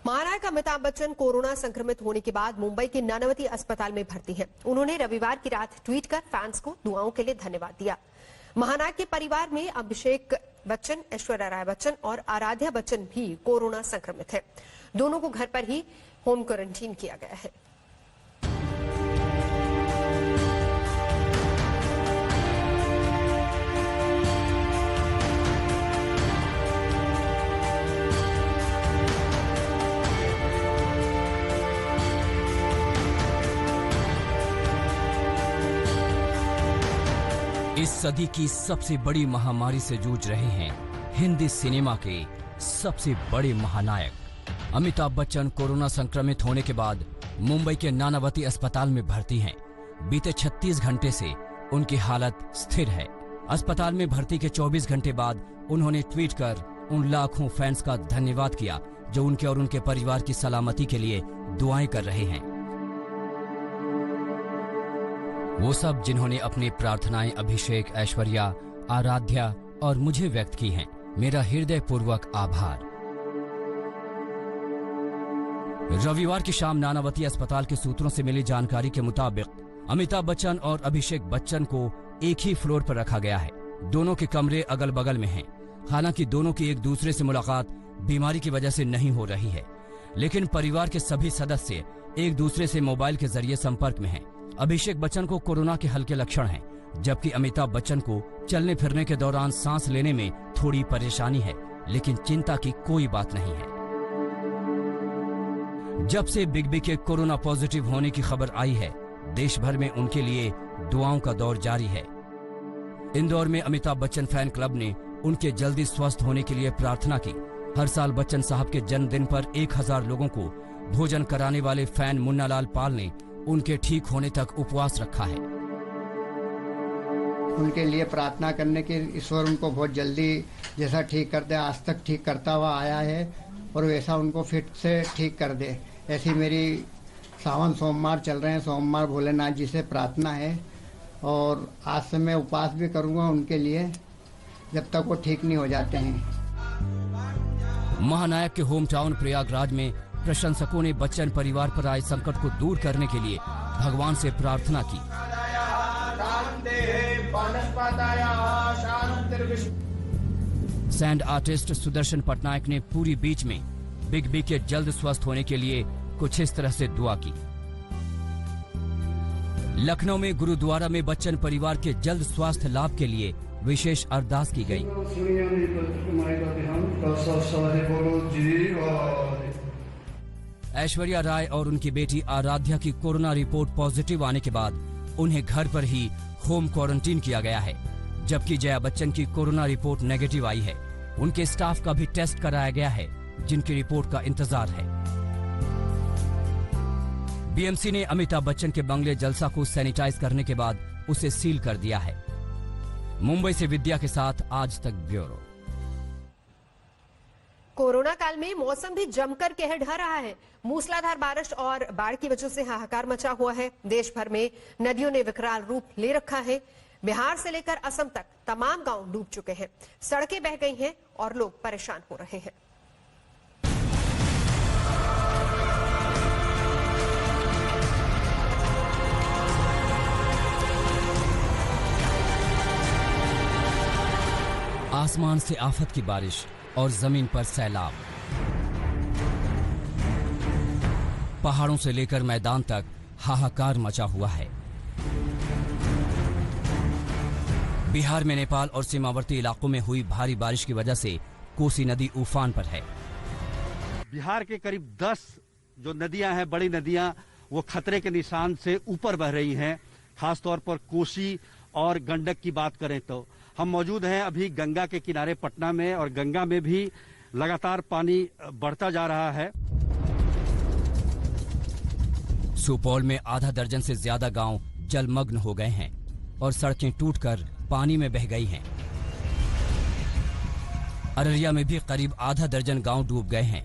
महानायक अमिताभ बच्चन कोरोना संक्रमित होने के बाद मुंबई के नानावती अस्पताल में भर्ती हैं। उन्होंने रविवार की रात ट्वीट कर फैंस को दुआओं के लिए धन्यवाद दिया। महानायक के परिवार में अभिषेक बच्चन, ऐश्वर्या राय बच्चन और आराध्या बच्चन भी कोरोना संक्रमित है। दोनों को घर पर ही होम क्वारंटीन किया गया है। इस सदी की सबसे बड़ी महामारी से जूझ रहे हैं हिंदी सिनेमा के सबसे बड़े महानायक अमिताभ बच्चन कोरोना संक्रमित होने के बाद मुंबई के नानावती अस्पताल में भर्ती हैं। बीते 36 घंटे से उनकी हालत स्थिर है। अस्पताल में भर्ती के 24 घंटे बाद उन्होंने ट्वीट कर उन लाखों फैंस का धन्यवाद किया जो उनके और उनके परिवार की सलामती के लिए दुआएं कर रहे हैं। वो सब जिन्होंने अपनी प्रार्थनाएं अभिषेक, ऐश्वर्या, आराध्या और मुझे व्यक्त की हैं, मेरा हृदयपूर्वक आभार। रविवार की शाम नानावती अस्पताल के सूत्रों से मिली जानकारी के मुताबिक अमिताभ बच्चन और अभिषेक बच्चन को एक ही फ्लोर पर रखा गया है। दोनों के कमरे अगल बगल में हैं। हालांकि दोनों की एक दूसरे से मुलाकात बीमारी की वजह से नहीं हो रही है, लेकिन परिवार के सभी सदस्य एक दूसरे से मोबाइल के जरिए संपर्क में हैं। अभिषेक बच्चन को कोरोना के हल्के लक्षण हैं, जबकि अमिताभ बच्चन को चलने फिरने के दौरान सांस लेने में थोड़ी परेशानी है, लेकिन चिंता की कोई बात नहीं है। जब से बिग बी के कोरोना पॉजिटिव होने की खबर आई है, देश भर में उनके लिए दुआओं का दौर जारी है। इंदौर में अमिताभ बच्चन फैन क्लब ने उनके जल्दी स्वस्थ होने के लिए प्रार्थना की। हर साल बच्चन साहब के जन्मदिन पर 1000 लोगों को भोजन कराने वाले फैन मुन्नालाल पाल ने उनके ठीक होने तक उपवास रखा है। उनके लिए प्रार्थना करने के ईश्वर उनको बहुत जल्दी जैसा ठीक कर दे, आज तक ठीक करता हुआ आया है और वैसा उनको फिर से ठीक कर दे। ऐसी मेरी सावन सोमवार चल रहे हैं, सोमवार भोलेनाथ जी से प्रार्थना है और आज से मैं उपवास भी करूंगा उनके लिए जब तक वो ठीक नहीं हो जाते हैं। महानायक के होम टाउन प्रयागराज में प्रशंसकों ने बच्चन परिवार पर आए संकट को दूर करने के लिए भगवान से प्रार्थना की। सैंड आर्टिस्ट सुदर्शन पटनायक ने पूरी बीच में बिग बी के जल्द स्वस्थ होने के लिए कुछ इस तरह से दुआ की। लखनऊ में गुरुद्वारा में बच्चन परिवार के जल्द स्वास्थ्य लाभ के लिए विशेष अरदास की गई। ऐश्वर्या राय और उनकी बेटी आराध्या की कोरोना रिपोर्ट पॉजिटिव आने के बाद उन्हें घर पर ही होम क्वारंटीन किया गया है, जबकि जया बच्चन की कोरोना रिपोर्ट नेगेटिव आई है। उनके स्टाफ का भी टेस्ट कराया गया है, जिनकी रिपोर्ट का इंतजार है। बीएमसी ने अमिताभ बच्चन के बंगले जलसा को सैनिटाइज करने के बाद उसे सील कर दिया है। मुंबई से विद्या के साथ आज तक ब्यूरो। कोरोना काल में मौसम भी जमकर कहर ढा रहा है। मूसलाधार बारिश और बाढ़ की वजह से हाहाकार मचा हुआ है। देश भर में नदियों ने विकराल रूप ले रखा है। बिहार से लेकर असम तक तमाम गांव डूब चुके हैं, सड़कें बह गई हैं और लोग परेशान हो रहे हैं। आसमान से आफत की बारिश और जमीन पर सैलाब। पहाड़ों से लेकर मैदान तक हाहाकार मचा हुआ है। बिहार में नेपाल और सीमावर्ती इलाकों में हुई भारी बारिश की वजह से कोसी नदी उफान पर है। बिहार के करीब 10 जो नदियां हैं, बड़ी नदियां, वो खतरे के निशान से ऊपर बह रही हैं। खासतौर पर कोसी और गंडक की बात करें तो हम मौजूद हैं अभी गंगा के किनारे पटना में, और गंगा में भी लगातार पानी बढ़ता जा रहा है। सुपौल में आधा दर्जन से ज्यादा गांव जलमग्न हो गए हैं और सड़कें टूटकर पानी में बह गई हैं। अररिया में भी करीब आधा दर्जन गांव डूब गए हैं।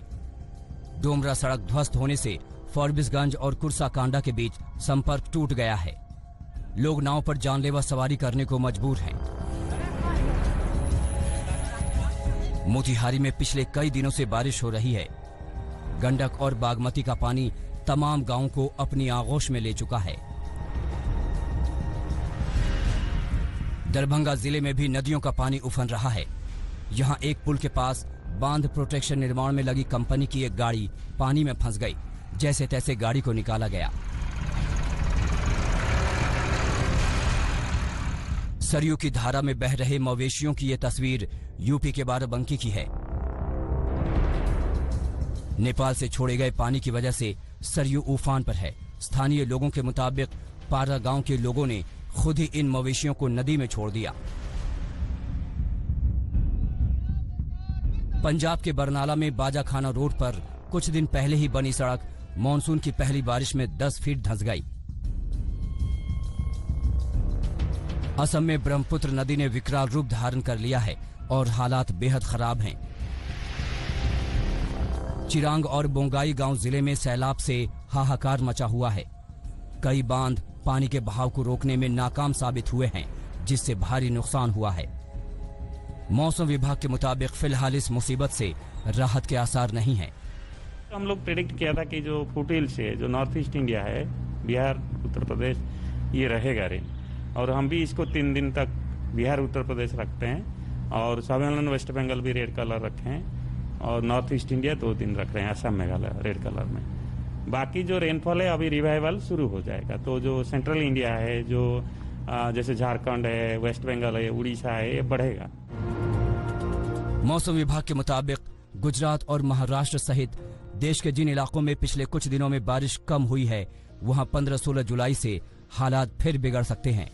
डोमरा सड़क ध्वस्त होने से फॉरबिसगंज और कुर्सा कांडा के बीच संपर्क टूट गया है। लोग नाव पर जानलेवा सवारी करने को मजबूर हैं। मोतिहारी में पिछले कई दिनों से बारिश हो रही है। गंडक और बागमती का पानी तमाम गांवों को अपनी आगोश में ले चुका है। दरभंगा जिले में भी नदियों का पानी उफन रहा है। यहां एक पुल के पास बांध प्रोटेक्शन निर्माण में लगी कंपनी की एक गाड़ी पानी में फंस गई। जैसे तैसे गाड़ी को निकाला गया। सरयू की धारा में बह रहे मवेशियों की यह तस्वीर यूपी के बाराबंकी की है। नेपाल से छोड़े गए पानी की वजह से सरयू उफान पर है। स्थानीय लोगों के मुताबिक पारा गांव के लोगों ने खुद ही इन मवेशियों को नदी में छोड़ दिया। पंजाब के बरनाला में बाजाखाना रोड पर कुछ दिन पहले ही बनी सड़क मॉनसून की पहली बारिश में 10 फीट धंस गई। असम में ब्रह्मपुत्र नदी ने विकराल रूप धारण कर लिया है और हालात बेहद खराब हैं। चिरांग और बोंगाई गांव जिले में सैलाब से हाहाकार मचा हुआ है। कई बांध पानी के बहाव को रोकने में नाकाम साबित हुए हैं, जिससे भारी नुकसान हुआ है। मौसम विभाग के मुताबिक फिलहाल इस मुसीबत से राहत के आसार नहीं है। हम लोग प्रेडिक्ट किया था कि जो फुटहिल से जो नॉर्थ ईस्ट इंडिया है, बिहार उत्तर प्रदेश, ये रहेगा रेन, और हम भी इसको 3 दिन तक बिहार उत्तर प्रदेश रखते हैं और सम्मेलन वेस्ट बंगाल भी रेड कलर रखे हैं और नॉर्थ ईस्ट इंडिया 2 दिन रख रहे हैं असम मेघालय रेड कलर में। बाकी जो रेनफॉल है अभी रिवाइवल शुरू हो जाएगा। तो जो सेंट्रल इंडिया है, जो जैसे झारखंड है, वेस्ट बंगाल है, उड़ीसा है, ये बढ़ेगा। मौसम विभाग के मुताबिक गुजरात और महाराष्ट्र सहित देश के जिन इलाकों में पिछले कुछ दिनों में बारिश कम हुई है, वहां 15-16 जुलाई से हालात फिर बिगड़ सकते हैं।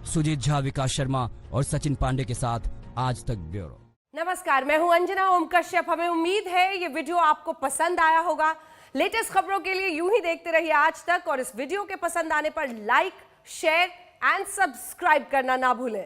सुजीत झा, विकास शर्मा और सचिन पांडे के साथ आज तक ब्यूरो। नमस्कार, मैं हूं अंजना ओम कश्यप। हमें उम्मीद है ये वीडियो आपको पसंद आया होगा। लेटेस्ट खबरों के लिए यूं ही देखते रहिए आज तक और इस वीडियो के पसंद आने पर लाइक, शेयर एंड सब्सक्राइब करना ना भूलें।